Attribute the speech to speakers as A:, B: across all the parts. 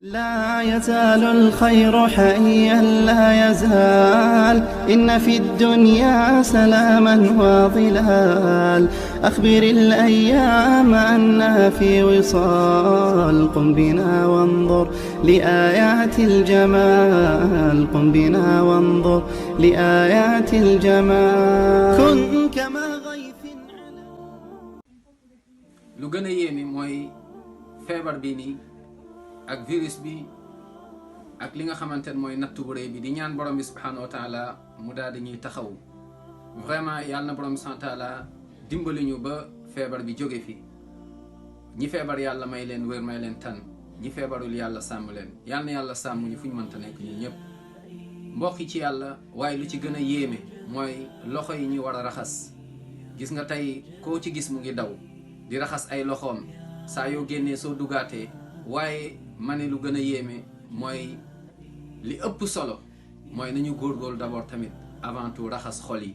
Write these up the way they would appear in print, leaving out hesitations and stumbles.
A: لا يزال الخير حيا لا يزال إن في الدنيا سلاما وظلال أخبر الأيام أنها في وصال قم بنا وانظر لآيات الجمال قم بنا وانظر لآيات الجمال كن كما غيث
B: lu gën a yéeme mooy feebar bi nii ak virus bi ak li nga xamante ne mooy nattu bu rëy bi di ñaan borom bi subhanahu wa taala mu daal di ñuy taxaw vraiment yàlla na borom bi subhanahu wa taala dimbali ñu ba feebar bi jóge fi ñi feebar yàlla may leen wér may leen tan ñi feebarul yàlla sàmm leen yàlla na yàlla sàmm ñu fu ñu mënta nekk ñun ñëpp mbokk yi ci yàlla waaye lu ci gën a yéeme mooy loxo yi ñu war a raxas gis nga tey koo ci gis mu ngi daw di raxas ay loxoom saa yoo génnee soo dugaatee waaye ma ne lu gën a yéeme mooy li ëpp solo mooy nañu góorgóorlu d'abord tamit avant tout raxas xol yi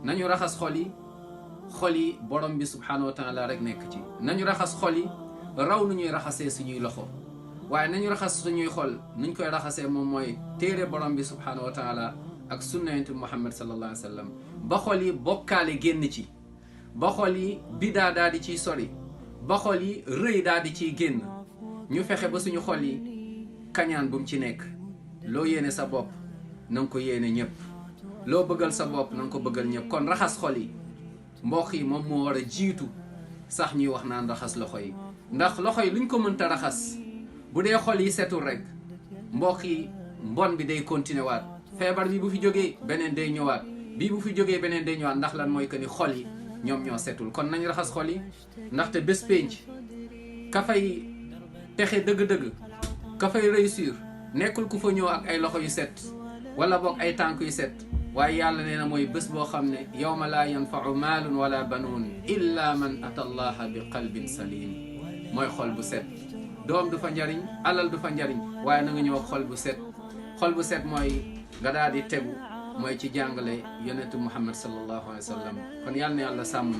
B: nañu raxas xol yi borom bi subhanahu wa taala rek nekk ci nañu raxas xol yi raw nu ñuy raxasee suñuy loxo waaye nañu raxas suñuy xol nuñ koy raxasee moom mooy téere borom bi subhanahu wa taala ak sunnatu muhammad sallallahu alayhi wa sallam ba xol yi bokkaale génn ci ba xol yi bidaa daal di ciy sori ba xol yi rëy daal di ciy génn ñu fexe ba suñu xol yi kañaan bu mu ci nekk loo yéene sa bopp na nga ko yéene ñëpp loo bëggal sa bopp na nga ko bëggal ñëpp kon raxas xol yi mbokk yi moom moo war a jiitu sax ñuy wax naan raxas loxo yi ndax loxo yi luñ ko mënta raxas bu dee xol yi setul rek mbokk yi mbon bi day continuer waat feebar bi bu fi jógee beneen day ñëwaat bii bu fi jógee beneen day ñëwaat ndax lan mooy que ni xol yi ñoom ñoo setul kon nañ raxas xol yi ndaxte bés pénc ka fay texe dëgg-dëgg ka fay réussir nekkul ku fa ñëw ak ay loxo yu set wala boog ay tànk yu set waaye yàlla nee na mooy bés boo xam ne yawma laa yanfau maalun wala banuun illa man ata allaha bi qalbin salim mooy xol bu set doom du fa njariñ alal du fa njariñ waaye na nga ñëw xol bu set mooy nga daal di tegu mooy ci jàngale yonentu muhammad sallallahu alayhi wa sallam kon yal na yàlla sàmm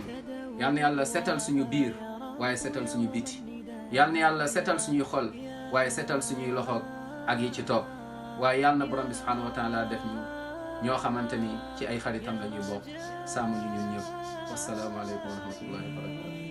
B: yal na yàlla setal suñu biir waaye setal suñu biti yal na yàlla setal suñuy xol waaye setal suñuy loxo ak yi ci topp waaye yal na borom bi subhanahu wa taala def ñu ñoo xamante ni ci ay xaritam la ñuy bokk sàmm ñu ñun ñëpp wassalaamu aleykum wa rahmatullahi wa barakatu